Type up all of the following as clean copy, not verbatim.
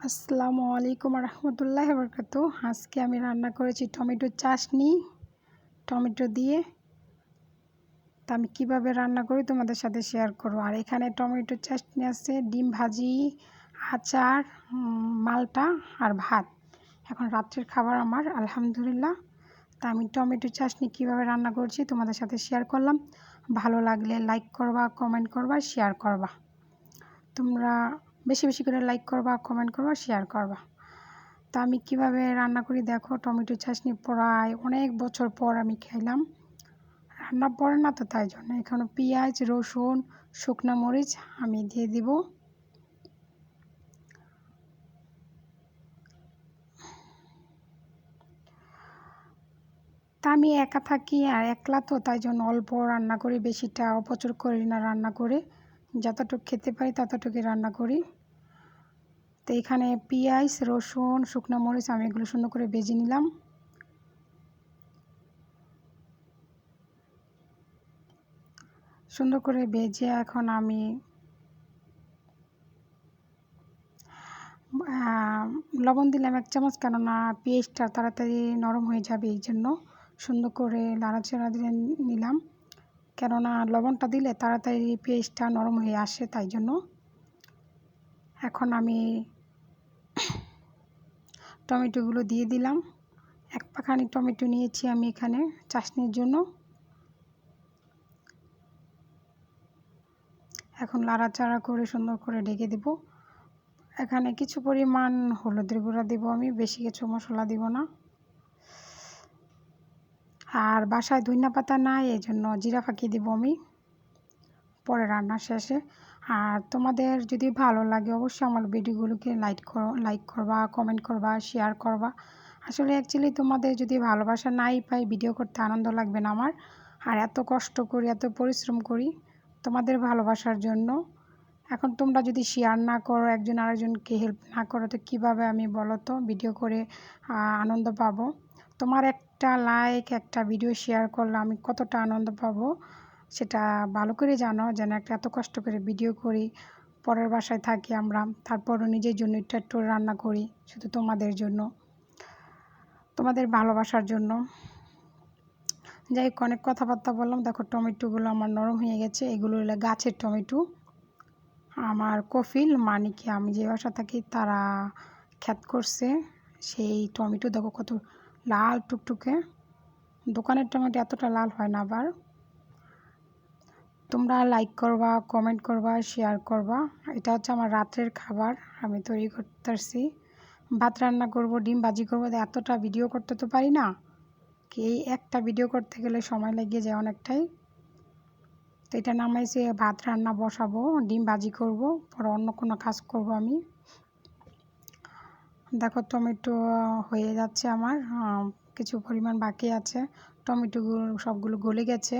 আসসালামু আলাইকুম রহমতুল্লাহি বরকাতুহু। আজকে আমি রান্না করেছি টমেটো চাটনি টমেটো দিয়ে। তা আমি কীভাবে রান্না করি তোমাদের সাথে শেয়ার করব। আর এখানে টমেটো চাটনি আছে, ডিম ভাজি, আচার, মালটা আর ভাত। এখন রাত্রের খাবার আমার আলহামদুলিল্লাহ। তা আমি টমেটো চাটনি কীভাবে রান্না করছি তোমাদের সাথে শেয়ার করলাম। ভালো লাগলে লাইক করবা, কমেন্ট করবা, শেয়ার করবা। তোমরা বেশি বেশি করে লাইক করবা, কমেন্ট করবা, শেয়ার করবা। তা আমি কীভাবে রান্না করি দেখো। টমেটো চাটনি প্রায় অনেক বছর পর আমি খেলাম, রান্না পড়ে না তো, তাই জন্য এখানে পেঁয়াজ, রসুন, শুকনো মরিচ আমি দিয়ে দিব। তা আমি একা থাকি আর একলা তো, তাই জন্য অল্প রান্না করি, বেশিটা অপচয় করি না রান্না করে। যতটুকু খেতে পারি ততটুকুই রান্না করি। তো এখানে পেঁয়াজ, রসুন, শুকনো মরিচ আমি এগুলো সুন্দর করে ভেজে নিলাম। সুন্দর করে ভেজে এখন আমি লবণ দিলাম 1 চামচ, কেননা পেঁয়াজটা তাড়াতাড়ি নরম হয়ে যাবে, এই জন্য সুন্দর করে নাড়াচাড়া দিয়ে নিলাম। কেননা লবণটা দিলে তাড়াতাড়ি পেঁয়াজটা নরম হয়ে আসে, তাই জন্য। এখন আমি টমেটোগুলো দিয়ে দিলাম। 1 পাখানি টমেটো নিয়েছি আমি এখানে চাটনির জন্য। এখন নাড়াচাড়া করে সুন্দর করে ঢেকে দেব। এখানে কিছু পরিমাণ হলুদের গুঁড়া দেব আমি, বেশি কিছু মশলা দিব না। আর বাসায় ধনিয়া পাতা নাই, এই জন্য জিরা ফাঁকি দিব আমি পরে রান্না শেষে। আর তোমাদের যদি ভালো লাগে অবশ্যই আমার ভিডিওগুলোকে লাইক করবা, কমেন্ট করবা, শেয়ার করবা। আসলে অ্যাকচুয়ালি তোমাদের যদি ভালোবাসা নাই পাই, ভিডিও করতে আনন্দ লাগবে না আমার। আর এত কষ্ট করি, এত পরিশ্রম করি তোমাদের ভালোবাসার জন্য। এখন তোমরা যদি শেয়ার না করো, একজন আরেকজনকে হেল্প না করো, তো কীভাবে আমি বলো তো ভিডিও করে আনন্দ পাবো। তোমার একটা লাইক, একটা ভিডিও শেয়ার করলে আমি কতটা আনন্দ পাবো সেটা ভালো করে জানো। যেন একটা এত কষ্ট করে ভিডিও করি, পরের বাসায় থাকি আমরা, তারপরও নিজের জন্য একটু একটু রান্না করি, শুধু তোমাদের জন্য, তোমাদের ভালোবাসার জন্য। যাই হোক, অনেক কথাবার্তা বললাম। দেখো টমেটোগুলো আমার নরম হয়ে গেছে। এগুলো হলো গাছের টমেটো, আমার কফিল মানে কি আমি যে বাসা থাকি তারা ক্ষেত করছে সেই টমেটো। দেখো কত লাল টুকটুকে, দোকানের টমেটো এতটা লাল হয় না। আবার তোমরা লাইক করবা, কমেন্ট করবা, শেয়ার করবা। এটা হচ্ছে আমার রাত্রের খাবার আমি তৈরি করতেছি। ভাত রান্না করব, ডিম ভাজি করবো। এতটা ভিডিও করতে তো পারি না, কি এই একটা ভিডিও করতে গেলে সময় লেগে যায় অনেকটাই। তো এটা নামাইছে, ভাত রান্না বসাবো, ডিম ভাজি করব, পরে অন্য কোনো কাজ করব আমি। দেখো টমেটো হয়ে যাচ্ছে আমার, কিছু পরিমাণ বাকি আছে। টমেটোগুলো সবগুলো গলে গেছে।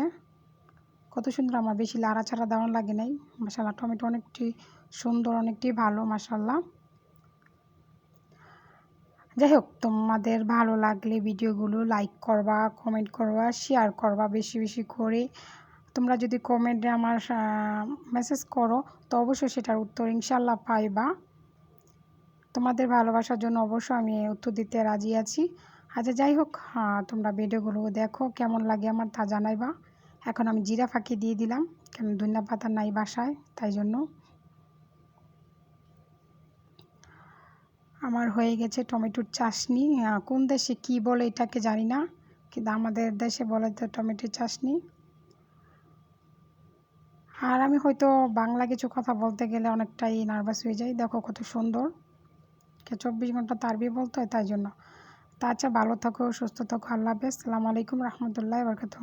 কত সুন্দর, আমার বেশি লাড়াচাড়া দেওয়া লাগে নাই। মাশাআল্লাহ টমেটো অনেকটি সুন্দর, অনেকটি ভালো মাশাআল্লাহ। যাই হোক, তোমাদের ভালো লাগলে ভিডিওগুলো লাইক করবা, কমেন্ট করবা, শেয়ার করবা বেশি বেশি করে। তোমরা যদি কমেন্টে আমার মেসেজ করো তো অবশ্যই সেটার উত্তর ইনশাল্লাহ পাইবা। তোমাদের ভালোবাসার জন্য অবশ্যই আমি উত্তর দিতে রাজি আছি। আচ্ছা যাই হোক, তোমরা ভিডিওগুলো দেখো, কেমন লাগে আমার তা জানাইবা। এখন আমি জিরা ফাঁকি দিয়ে দিলাম, কেন ধনিয়া পাতা নাই বাসায়, তাই জন্য। আমার হয়ে গেছে টমেটোর চাটনি। কোন দেশে কি বলে এটাকে জানি না, কিন্তু আমাদের দেশে বলে তো টমেটোর চাটনি। আর আমি হয়তো বাংলা কিছু কথা বলতে গেলে অনেকটাই নার্ভাস হয়ে যাই। দেখো কত সুন্দর, 24 ঘন্টা তো আরবি বলতে হয়, তাই জন্য। তা আচ্ছা, ভালো থাকো, সুস্থ থাকো, আল্লাহ হাফেজ, আসসালামু আলাইকুম রহমতুল্লাহি ওয়া বারাকাতুহু।